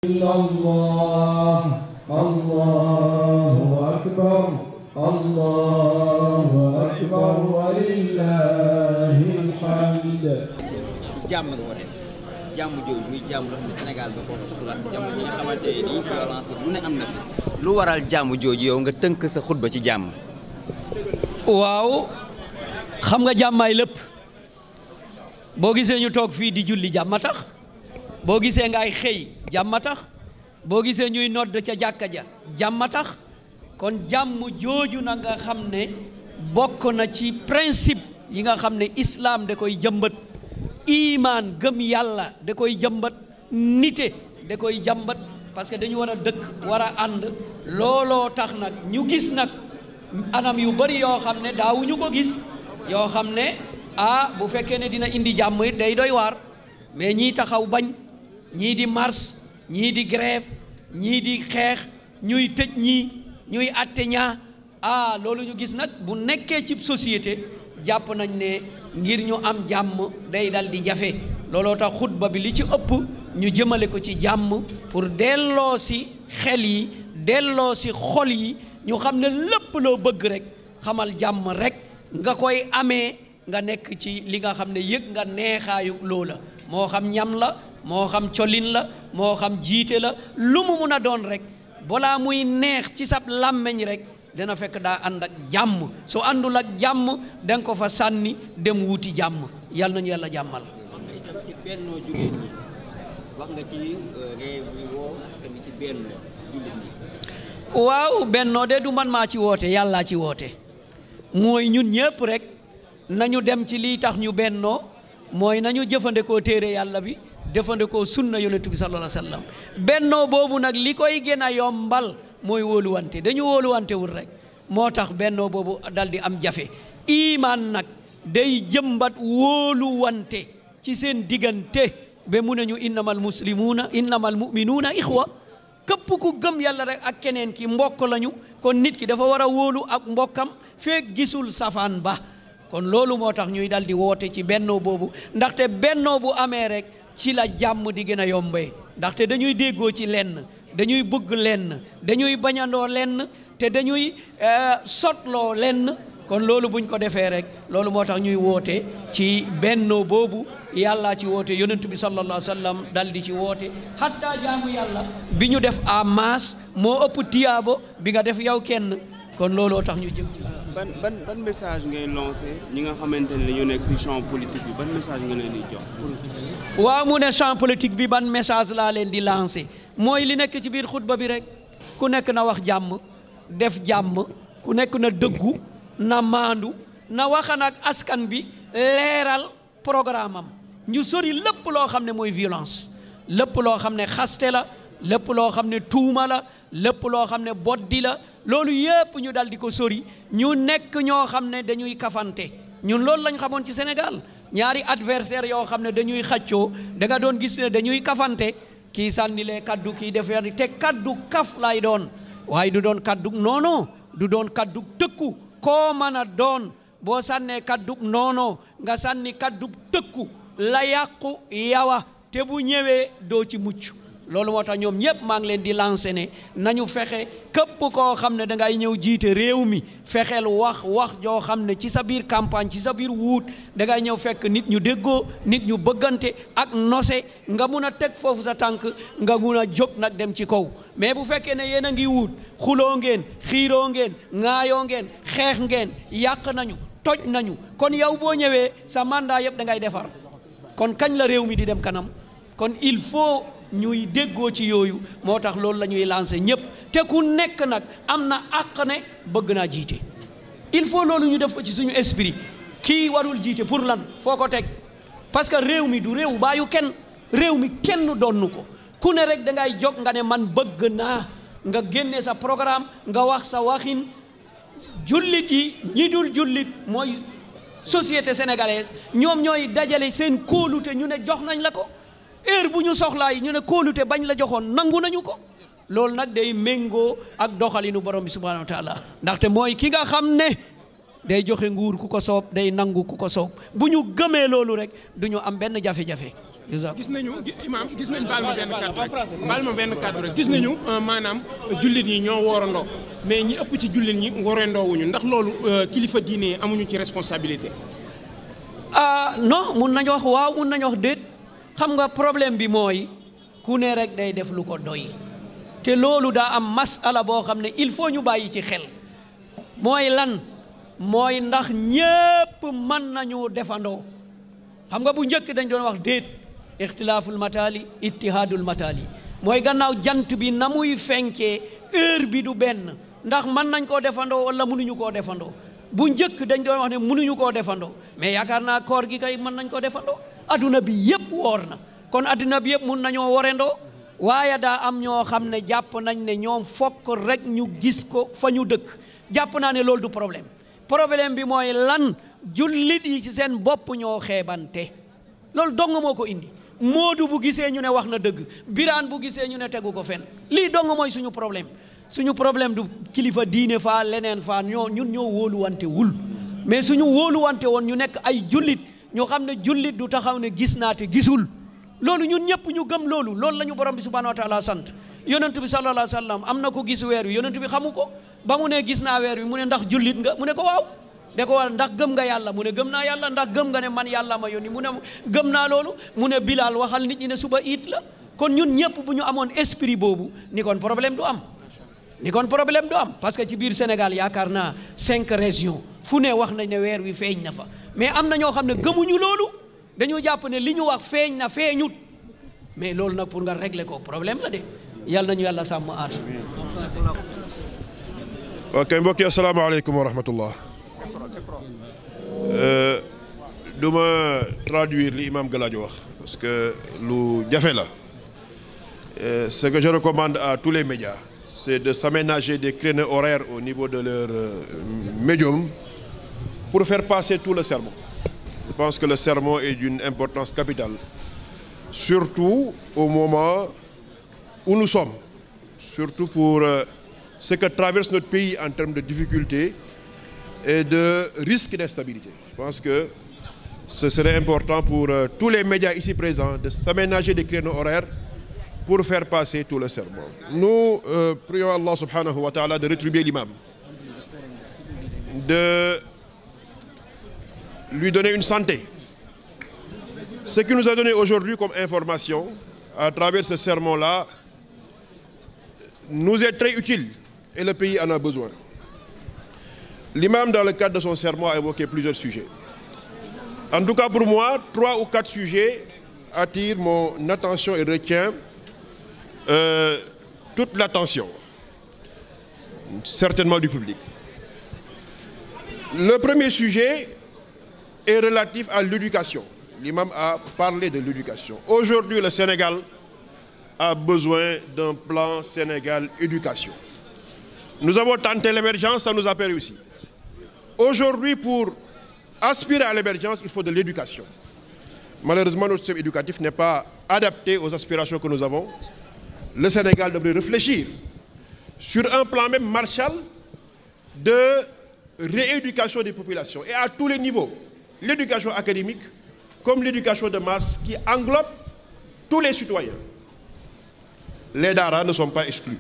الله الله أكبر الله أكبر ولله الحمد. ci jàmm nga ko def jàmm jooju muy jàmm loo xam ne Sénégal da ko soxla jamono ji nga xamante ni violence lu ne am na fi lu waral jàmm jooju yow nga tënk sa xutba ci jàmm. waaw xam nga jàmmaay lépp boo gisee ñu toog fii di julli jàmm tax boo gisee ngay xëy jàmm tax boo gisee ñuy nodd ca jàkka ja jàmm tax kon jàmm jooju na nga xam ne bokk na ci principe yi nga xam ne islam da koy jëmbat iman gëm yàlla da koy jëmbat nite da koy jàmbat parce que dañu war a dëkk war a ànd looloo tax nag ñu gis nag anam yu bari yoo xam ne daawuñu ko gis yoo xam ne bu fekkee ne dina indi jàmm it day doy waar mais ñii taxaw bañ ñii di marche ñii di grève ñii di xeex ñuy tëj ñii ñuy atte ñaa loolu ñu gis nag bu nekkee ci société jàpp nañ ne ngir ñu am jàmm day dal di jafe looloo tax xutba bi li ci ëpp ñu jëmale ko ci jàmm pour delloo si xel yi delloo si xol yi ñu xam ne lépp loo bëgg rek xamal jàmm rek nga koy amee nga nekk ci li nga xam ne yëg nga neexaayu loola moo xam ñam la moo xam colin la moo xam jiite la lu mu mun a doon rek balaa muy neex ci sab làmmeñ rek dana fekk daa ànd ak jàmm su àndul ak jàmm danga ko fa sànni dem wuti jàmm yàlla nañu yàlla jàmmal. ci bennoo jigéen ñi wax nga ci réew mi woo askan wi ci bennoo jullit ñi. waaw bennoo de du man maa ci woote yàllaa ci woote mooy ñun ñëpp rek nañu dem ci lii tax ñu bennoo mooy nañu jëfandikoo téere yàlla bi jëfandikoo sunna yonent bi sallallahu alayhi wa sallam bennoo boobu nag li koy gën a yombal mooy wóoluwante dañu wóoluwante wul rek moo tax bennoo boobu dal di am jafe iman nag day jëmbat wóoluwante ci seen diggante ba mu ne ñu innamal muminuuna ixwa képp ku gëm yàlla rek ak keneen ki mbokk lañu kon nit ki dafa war a wóolu ak mbokkam feek gisul safaan ba kon loolu moo tax ñuy dal di woote ci bennoo boobu ndaxte bennoo bu amee rek ci la jàmm di gën a yombee ndaxte dañuy déggoo ci lenn dañuy bëgg lenn dañuy bañandoo lenn te dañuy sotloo lenn kon loolu buñ ko defee rek loolu moo tax ñuy woote ci bennoo boobu yàlla ci woote yonent bi sallallahu alayhi wa sallam dal di ci woote hatta jaamu yàlla bi ñu def en masse moo ëpp tiyaabo bi nga def yow kenn kon looloo tax ñu jëm ci ban message ngay lancé ñi nga xamante ne dañoo nekk ci champ politique bi ban message nga leen di jox. waaw mu ne champ politique bi ban message laa leen di lancé mooy li nekk ci biir xutba bi rek ku nekk na wax jàmm def jàmm ku nekk na dëggu na maandu na waxan ak askan bi leeral programme am ñu sori lépp loo xam ne mooy violence lépp loo xam ne xaste la lépp loo xam ne tuuma la lépp loo xam ne boddi la loolu yépp ñu dal di ko sori ñu nekk ñoo xam ne dañuy kafante ñun loolu lañ xamoon ci Sénégal ñaari adversaire yoo xam ne dañuy xaccoo da nga doon gis ne dañuy kafante kii sànnilee kaddu kii defee te kaddu kaf lay doon waaye du doon kaddu noono du doon kaddu tëkku koo mën a doon boo sànnee kaddu noono nga sànni kaddu tëkku la yàqu yawa te bu ñëwee doo ci mucc loolu moo tax ñoom ñëpp maa ngi leen di lancé ne nañu fexe képp koo xam ne da ngay ñëw jiite réew mi fexeel wax joo xam ne ci sa biir campagne ci sa biir wuut da ngay ñëw fekk nit ñu déggoo nit ñu bëggante ak nose nga mun a teg foofu sa tànk nga mun a jóg nag dem ci kaw mais bu fekkee ne yéen a ngi wuut xuloo ngeen xiiroo ngeen ŋaayoo ngeen xeex ngeen yàq nañu toj nañu kon yow boo ñëwee sa mandat yëpp da ngay defar kon kañ la réew mi di dem kanam kon il faut ñuy déggoo ci yooyu moo tax loolu la ñuy lancé ñëpp te ku nekk nag am na àq ne bëgg naa jiite il faut loolu ñu def ko ci suñu esprit kii warul jiite pour lan foo ko teg parce que réew mi du réew baayu kenn réew mi kenn donnu ko ku ne rek da ngay jóg nga ne man bëgg naa nga génne sa programme nga wax sa waxin jullit yi ñi dul jullit mooy société sénégalaise ñoom ñooy dajale seen kóolute ñu ne jox nañ la ko heure bu ñu soxlaa yi ñu ne kóolute bañ la joxoon nangu nañu ko loolu nag day méngoo ak doxalinu borom bi subhanahu wa taala ndaxte mooy ki nga xam ne day joxe nguur ku ko soob day nangu ku ko soob bu ñu gëmee loolu rek du ñu am benn jafe-jafe gis nañu imaam gis nañ baal ma benn kàddu rek gis nañu maanaam jullit ñi ñoo woorandoo mais ñi ëpp ci jullit ñi woorandoo ndax loolu kilifa diine amuñu ci responsabilité. Non mun nañu wax waaw mun nañu wax déet xam nga problème bi mooy ku ne rek day def lu ko doy te loolu daa am masala boo xam ne il faut ñu bàyyi ci xel mooy lan mooy ndax ñépp mën nañu defandoo xam nga bu njëkk dañ doon wax déet ixtilaaful mataali ittihaadul mataali mooy gannaaw jant bi na muy fenkee heure bi du benn ndax mën nañ koo defandoo wala mënuñu koo defandoo bu njëkk dañ doon wax ne mënuñu koo defandoo mais yaakaar naa koor gi kay mën nañ ko defandoo adduna bi yëpp woor na kon adduna bi yëpp mun nañoo worendoo waaye daa am ñoo xam ne jàpp nañ ne ñoom fokk rek ñu gis ko fa ñu dëkk jàpp naa ne loolu du problème bi mooy lan jullit yi ci seen bopp ñoo xeebante loolu dong moo ko indi Moodu bu gisee ñu ne wax na dëgg Biraan bu gisee ñu ne tegu ko fen lii dong mooy suñu problème du kilifa diine faa leneen faa ñun ñoo wóoluwante wul mais suñu wóoluwante woon ñu nekk ay jullit ñu xam ne jullit du taxaw ne gis naa te gisul loolu ñun ñëpp ñu gëm loolu la ñu borom bi subhanahu wa taala sant yonent bi sallallahu alayhi wa sallam am na ko gis weer wi yonent bi xamu ko ba mu ne gis naa weer wi mu ne ndax jullit nga mu ne ko waaw de ko wal ndax gëm nga yàlla mu ne gëm naa yàlla ndax gëm nga ne man yàlla ma yónni mu ne gëm naa loolu mu ne Bilal waxal nit ñi ne suba iit la kon ñun ñëpp bu ñu amoon esprit boobu ni kon problème du am parce que ci biir Sénégal yaakaar naa 5 régions fu ne wax nañ ne weer wi feeñ na fa mais am na ñoo xam ne gëmuñu loolu dañu jàpp ne li ñu wax feeñ na feeñut mais loolu nag pour nga régler ko problème la de yàlla nañu yàlla sàmm aar. ok mbokk yi asalaamaaleykum wa rahmatullah. du ma traduire li imam Galadio wax parce que lu jafe la ce que je recommande à tous les médias c'est de s'aménager des créneaux horaires au niveau de leur médium pour faire passer tout le sermon. Je pense que le sermon est d'une importance capitale, surtout au moment où nous sommes, surtout pour ce que traverse notre pays en termes de difficultés et de risques d'instabilité. Je pense que ce serait important pour tous les médias ici présents de s'aménager des créneaux horaires pour faire passer tout le sermon. Nous prions Allah subhanahu wa ta'ala de rétribuer l'imam, de lui donner une santé. Ce qu'il nous a donné aujourd'hui comme information à travers ce sermon-là nous est très utile et le pays en a besoin. L'imam, dans le cadre de son sermon, a évoqué plusieurs sujets. En tout cas, pour moi, 3 ou 4 sujets attirent mon attention et retiennent toute l'attention, certainement du public. Le premier sujet est relatif à l'éducation. L'imam a parlé de l'éducation. Aujourd'hui, le Sénégal a besoin d'un plan Sénégal éducation. Nous avons tenté l'émergence, ça nous a pas réussi. Aujourd'hui, pour aspirer à l'émergence, il faut de l'éducation. Malheureusement, notre système éducatif n'est pas adapté aux aspirations que nous avons. Le Sénégal devrait réfléchir sur un plan même Marshall de rééducation des populations et à tous les niveaux. L'éducation académique comme l'éducation de masse qui englobe tous les citoyens. Les daras ne sont pas exclus.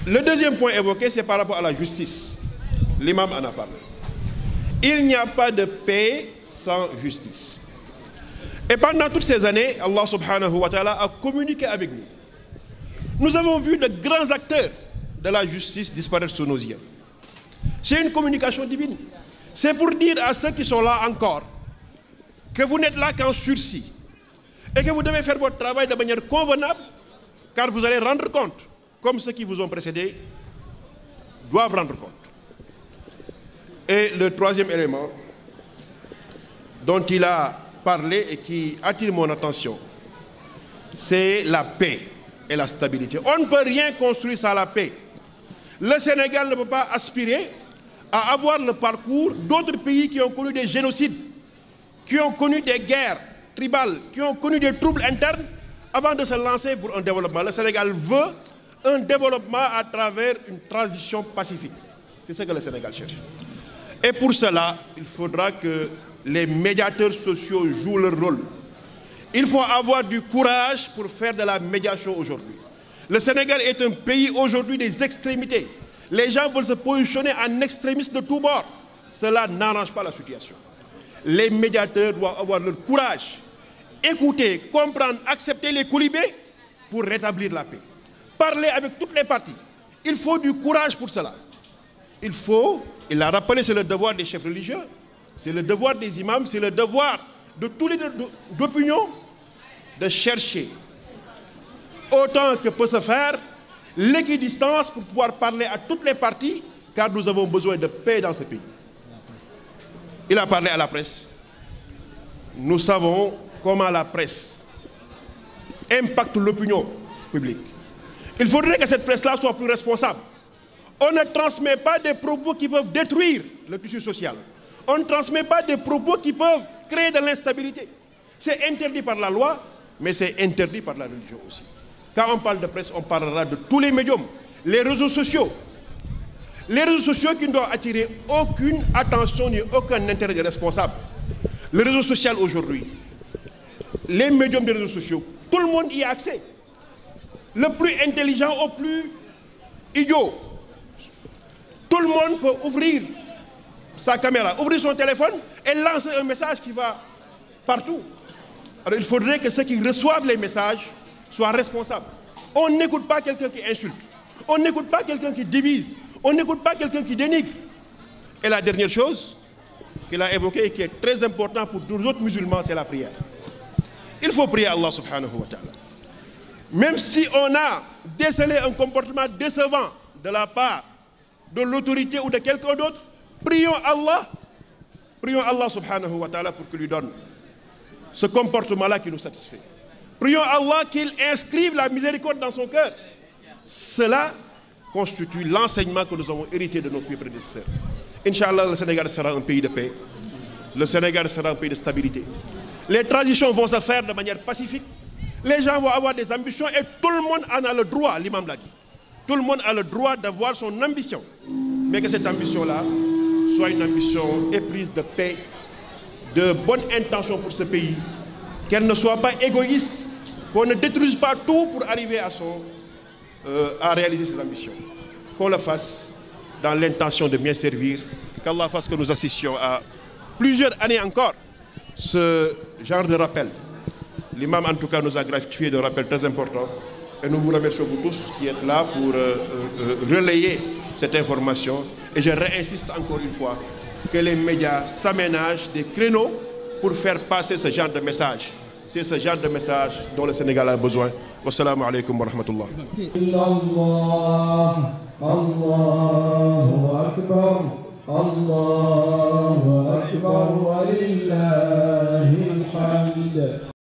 Le deuxième point évoqué, c'est par rapport à la justice. L'imam en a parlé. Il n'y a pas de paix sans justice. Et pendant toutes ces années, Allah subhanahu wa ta'ala a communiqué avec nous. Nous avons vu de grands acteurs de la justice disparaître sous nos yeux. C'est une communication divine. C'est pour dire à ceux qui sont là encore que vous n'êtes là qu'en sursis et que vous devez faire votre travail de manière convenable car vous allez rendre compte, comme ceux qui vous ont précédés doivent rendre compte. Et le troisième élément dont il a parlé et qui attire mon attention, c'est la paix et la stabilité. On ne peut rien construire sans la paix. Le Sénégal ne peut pas aspirer à avoir le parcours d'autres pays qui ont connu des génocides, qui ont connu des guerres tribales, qui ont connu des troubles internes avant de se lancer pour un développement. Le Sénégal veut un développement à travers une transition pacifique. C'est ce que le Sénégal cherche. Et pour cela, il faudra que les médiateurs sociaux jouent leur rôle. Il faut avoir du courage pour faire de la médiation aujourd'hui. Le Sénégal est un pays aujourd'hui des extrémités. Les gens veulent se positionner en extrémistes de tous bords. Cela n'arrange pas la situation. Les médiateurs doivent avoir le courage, écouter, comprendre, accepter les colibés pour rétablir la paix. Parler avec toutes les parties. Il faut du courage pour cela. Il l'a rappelé, c'est le devoir des chefs religieux, c'est le devoir des imams, c'est le devoir de tous les d'opinion de chercher autant que peut se faire l'équidistance pour pouvoir parler à toutes les parties, car nous avons besoin de paix dans ce pays. Il a parlé à la presse. Nous savons comment la presse impacte l'opinion publique. Il faudrait que cette presse-là soit plus responsable. On ne transmet pas des propos qui peuvent détruire le tissu social. On ne transmet pas des propos qui peuvent créer de l'instabilité. C'est interdit par la loi, mais c'est interdit par la religion aussi. Quand on parle de presse, on parlera de tous les médiums, les réseaux sociaux. Les réseaux sociaux qui ne doivent attirer aucune attention ni aucun intérêt des responsables. Le réseau social aujourd'hui, les médiums des réseaux sociaux, tout le monde y a accès. Le plus intelligent au plus idiot. Tout le monde peut ouvrir sa caméra, ouvrir son téléphone et lancer un message qui va partout. Alors il faudrait que ceux qui reçoivent les messages soient responsables. On n'écoute pas quelqu'un qui insulte. On n'écoute pas quelqu'un qui divise. On n'écoute pas quelqu'un qui dénigre. Et la dernière chose qu'il a évoquée et qui est très importante pour nous autres musulmans, c'est la prière. Il faut prier Allah subhanahu wa ta'ala. Même si on a décelé un comportement décevant de la part de l'autorité ou de quelqu'un d'autre, prions Allah subhanahu wa ta'ala pour qu'il lui donne ce comportement-là qui nous satisfait. Prions Allah qu'il inscrive la miséricorde dans son cœur. Cela constitue l'enseignement que nous avons hérité de nos prédécesseurs. Inch'Allah, le Sénégal sera un pays de paix. Le Sénégal sera un pays de stabilité. Les transitions vont se faire de manière pacifique. Les gens vont avoir des ambitions et tout le monde en a le droit, l'imam l'a dit. Tout le monde a le droit d'avoir son ambition. Mais que cette ambition-là soit une ambition éprise de paix, de bonne intention pour ce pays, qu'elle ne soit pas égoïste, qu'on ne détruise pas tout pour arriver à réaliser ses ambitions. Qu'on le fasse dans l'intention de bien servir, qu'Allah fasse que nous assistions à plusieurs années encore ce genre de rappel. L'imam en tout cas nous a gratifié de rappels très importants et nous vous remercions vous tous qui êtes là pour relayer cette information. Et je réinsiste encore une fois que les médias s'aménagent des créneaux pour faire passer ce genre de message. C'est ce genre de message dont le Sénégal a besoin. Wassalamu alaikum wa rahmatullah. Allahu Akbar, Allahu Akbar, wa lillahi